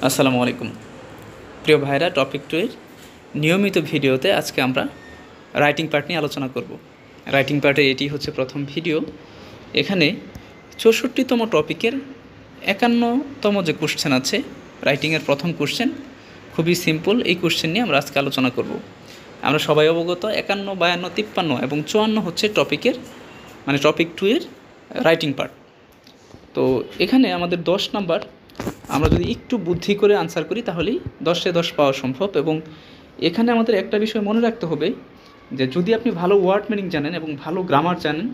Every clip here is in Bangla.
আসসালামু আলাইকুম প্রিয় ভাইরা, টপিক 2 এর নিয়মিত ভিডিওতে আজকে আমরা রাইটিং পার্ট নিয়ে আলোচনা করব। রাইটিং পার্টের এটি হচ্ছে প্রথম ভিডিও। এখানে 64তম টপিকের 51তম যে কোশ্চেন আছে, রাইটিংয়ের প্রথম কোশ্চেন, খুবই সিম্পল। এই কোশ্চেন নিয়ে আমরা আজকে আলোচনা করব। আমরা সবাই অবগত 51, 52, 53 এবং 54 হচ্ছে টপিকের টপিক 2 এর রাইটিং পার্ট। তো এখানে আমাদের 10 নাম্বার, আমরা যদি একটু বুদ্ধি করে আনসার করি তাহলেই 10-এ 10 পাওয়া সম্ভব। এবং এখানে আমাদের একটা বিষয় মনে রাখতে হবে যে যদি আপনি ভালো ওয়ার্ড মিনিং জানেন এবং ভালো গ্রামার জানেন,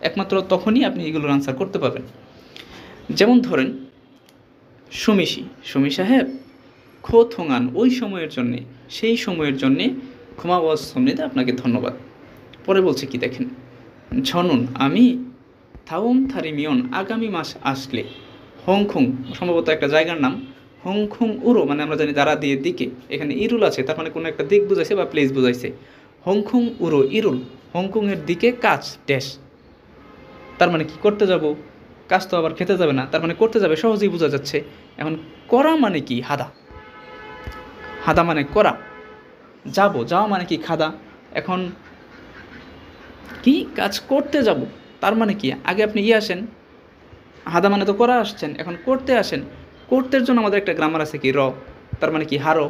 একমাত্র তখনই আপনি এগুলোর আনসার করতে পারবেন। যেমন ধরেন সুমি সাহেব খো থোঙান ওই সময়ের জন্যে, সেই সময়ের জন্যে ক্ষমাবাস সমৃদ্ধ আপনাকে ধন্যবাদ। পরে বলছে কি দেখেন, ঝনুন আমি থাউম থারিমিয়ন আগামী মাস আসলে হংকং, সম্ভবত একটা জায়গার নাম, হংকং উরো, মানে আমরা জানি দ্বারা দিয়ে দিকে, এখানে ইরুল আছে, তার মানে কোনো একটা দিক বুঝাইছে বা প্লেস বুঝাইছে। হংকং উরো ইরুল, হংকংয়ের দিকে কাজ ড্যাশ, তার মানে কি করতে যাব, কাজ তো আবার খেতে যাবে না, তার মানে করতে যাবে, সহজেই বোঝা যাচ্ছে। এখন করা মানে কি, হাদা মানে করা, যাওয়া মানে কি খাদা। এখন কি কাজ করতে যাব, তার মানে কি আগে আপনি আসেন, হাদা মানে তো করা আসছেন, এখন করতে আসেন, করতের জন্য আমাদের একটা গ্রামার আছে কি র, তার মানে কি হারো।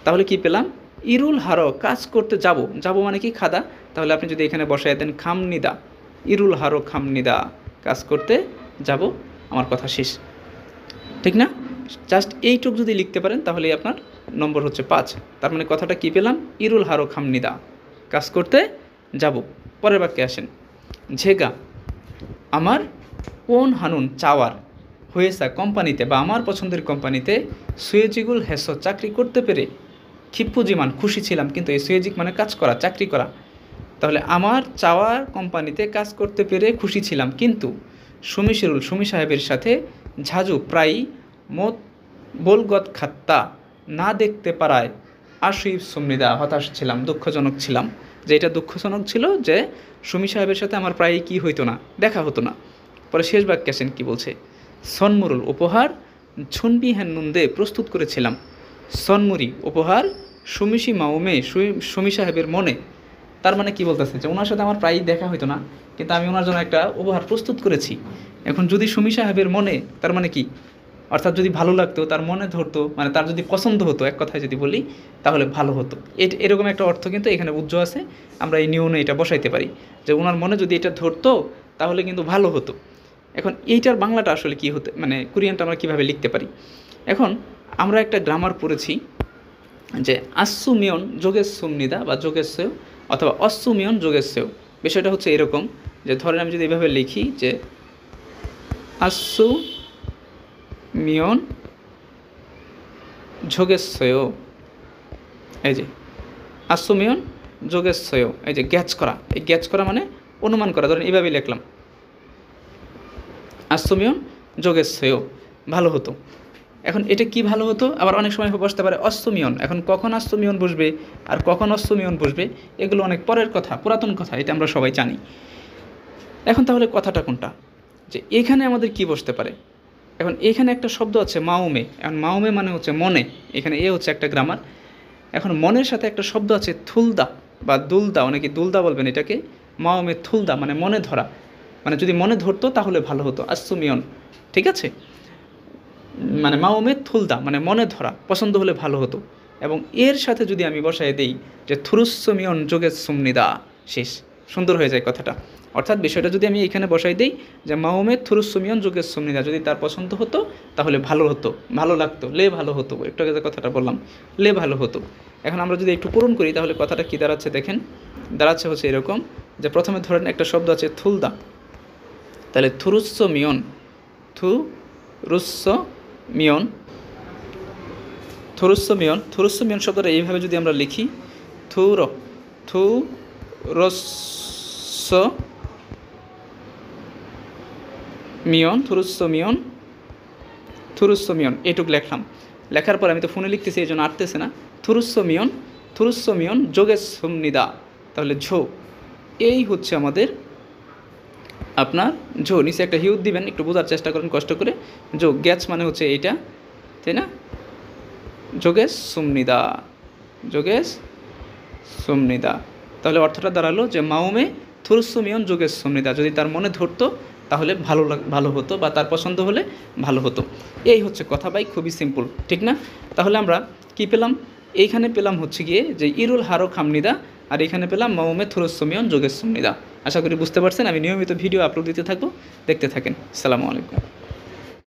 তাহলে কি পেলাম, ইরুল হারো, কাজ করতে যাব মানে কি খাদা। তাহলে আপনি যদি এখানে বসায় দেন খামনিদা, ইরুল হারো খামনিদা, কাজ করতে যাব, আমার কথা শেষ, ঠিক না? জাস্ট এইটুক যদি লিখতে পারেন তাহলেই আপনার নম্বর হচ্ছে 5। তার মানে কথাটা কি পেলাম, ইরুল হারো খামনিদা, কাজ করতে যাব। পরের বাক্যে আসেন, ঝেগা আমার কোন হানুন চাওয়ার হয়েছে কোম্পানিতে বা আমার পছন্দের কোম্পানিতে সুয়েজিগুল হেসো চাকরি করতে পেরে ক্ষিপ্পুজিমান খুশি ছিলাম। কিন্তু এই সুয়েজিক মানে কাজ করা, চাকরি করা। তাহলে আমার চাওয়ার কোম্পানিতে কাজ করতে পেরে খুশি ছিলাম, কিন্তু সুমি সাহেবের সাথে ঝাজু প্রায়ই মত বোলগত খাত্তা না দেখতে পারায় আশুইব সুমৃদা, হতাশ ছিলাম, দুঃখজনক ছিলাম। যে এটা দুঃখজনক ছিল যে সুমি সাহেবের সাথে আমার প্রায়ই কি হইতো না, দেখা হতো না। পরে শেষ বাক্যে আসেন কি বলছে, সনমুরুল উপহার ছুনবি হ্যান্নুন্দে প্রস্তুত করেছিলাম। সনমুরি উপহার সুমিশি মাউমে, সুমি সাহেবের মনে। তার মানে কি বলতেছে যে ওনার সাথে আমার প্রায়ই দেখা হইতো না, কিন্তু আমি ওনার জন্য একটা উপহার প্রস্তুত করেছি। এখন যদি সুমি সাহেবের মনে, তার মানে কি, অর্থাৎ যদি ভালো লাগতো, তার মনে ধরতো, মানে তার যদি পছন্দ হতো, এক কথায় যদি বলি তাহলে ভালো হতো। এরকম একটা অর্থ কিন্তু এখানে উজ্জ্ব আছে। আমরা এই নিয়মে এটা বসাইতে পারি যে ওনার মনে যদি এটা ধরতো তাহলে কিন্তু ভালো হতো। এখন এইটার বাংলাটা আসলে কি হতে, মানে কোরিয়ানটা আমরা কীভাবে লিখতে পারি। এখন আমরা একটা গ্রামার পড়েছি যে আස්සুমিয়ন যোগেশ সুমনিদা বা যোগেশ সেও, অথবা অশ্বমিয়ন যোগেশ সেও। বিষয়টা হচ্ছে এরকম যে ধরেন আমি যদি এভাবে লিখি যে আස්සু মিয়ন যোগেশ্বয়, এই যে আশ্বমিয়ন যোগেশ্বয়, এই যে গ্যাচ করা, এই গ্যাচ করা মানে অনুমান করা। ধরেন এইভাবে লিখলাম আশ্বমিয়ন যোগেশ্বয়, ভালো হতো। এখন এটা কি ভালো হতো, আবার অনেক সময় বসতে পারে অশ্বমিয়ন। এখন কখন অশ্বমিয়ন বসবে আর কখন অশ্বমিয়ন বসবে এগুলো অনেক পরের কথা, পুরাতন কথা, এটা আমরা সবাই জানি। এখন তাহলে কথাটা কোনটা, যে এখানে আমাদের কি বসতে পারে। এখন এখানে একটা শব্দ আছে মাউমে, এখন মাউমে মানে হচ্ছে মনে, এখানে এ হচ্ছে একটা গ্রামার। এখন মনের সাথে একটা শব্দ আছে থুলদা বা দুলদা, অনেকে দুলদা বলবেন এটাকে। মাউমে থুলদা মানে মনে ধরা, মানে যদি মনে ধরতো তাহলে ভালো হতো, আশ্বমিয়ন, ঠিক আছে। মানে মাউমে থুলদা মানে মনে ধরা, পছন্দ হলে ভালো হতো। এবং এর সাথে যদি আমি বসায় দিই যে থুরুস্সমিয়ন যোগেশ সুমনিদা, শেষ, সুন্দর হয়ে যায় কথাটা। অর্থাৎ বিষয়টা যদি আমি এখানে বসাই দিই যে মাউমে থুরুস্সমিয়ন যোগেশ সুমনিদা, যদি তার পছন্দ হতো তাহলে ভালো হতো, ভালো লাগতো, লে ভালো হতো, একটু আগে যে কথাটা বললাম লে ভালো হতো। এখন আমরা যদি একটু পূরণ করি তাহলে কথাটা কী দাঁড়াচ্ছে দেখেন, দাঁড়াচ্ছে হচ্ছে এরকম যে প্রথমে ধরেন একটা শব্দ আছে থুলদা, তাহলে থুরুস্সমিয়ন, থুরুস্সমিয়ন, থুরুস্সমিয়ন শব্দটা এইভাবে যদি আমরা লিখি থুরুস্সমিয়ন, এটুক লেখলাম। লেখার পর আমি তো ফোনে লিখতেছি এই জন্য আটতেছে না। থুরুস্সমিয়ন যোগেশ সুমনিদা, তাহলে ঝো, এই হচ্ছে আমাদের আপনার ঝো। নিচে একটা হিউজ দিবেন, একটু বোঝার চেষ্টা করেন কষ্ট করে। ঝো গ্যাচ মানে হচ্ছে এইটা, তাই না? যোগেশ সুমনিদা, যোগেশ সুমনিদা। তাহলে অর্থটা দাঁড়ালো যে মাউমে থুরুসুমিয়ন যোগেশ সুমনিদা, যদি তার মনে ধরতো তাহলে ভালো হতো, বা তার পছন্দ হলে ভালো হতো। এই হচ্ছে কথা ভাই, খুবই সিম্পল, ঠিক না? তাহলে আমরা কি পেলাম? এইখানে পেলাম হচ্ছে গিয়ে যে ইরুল হারো খামনিদা, আর এখানে পেলাম মাউমে থুরুসুমিয়ন যোগেশ সুমনিদা। আশা করি বুঝতে পারছেন। আমি নিয়মিত ভিডিও আপলোড দিতে থাকবো, দেখতে থাকেন। আসসালামু আলাইকুম।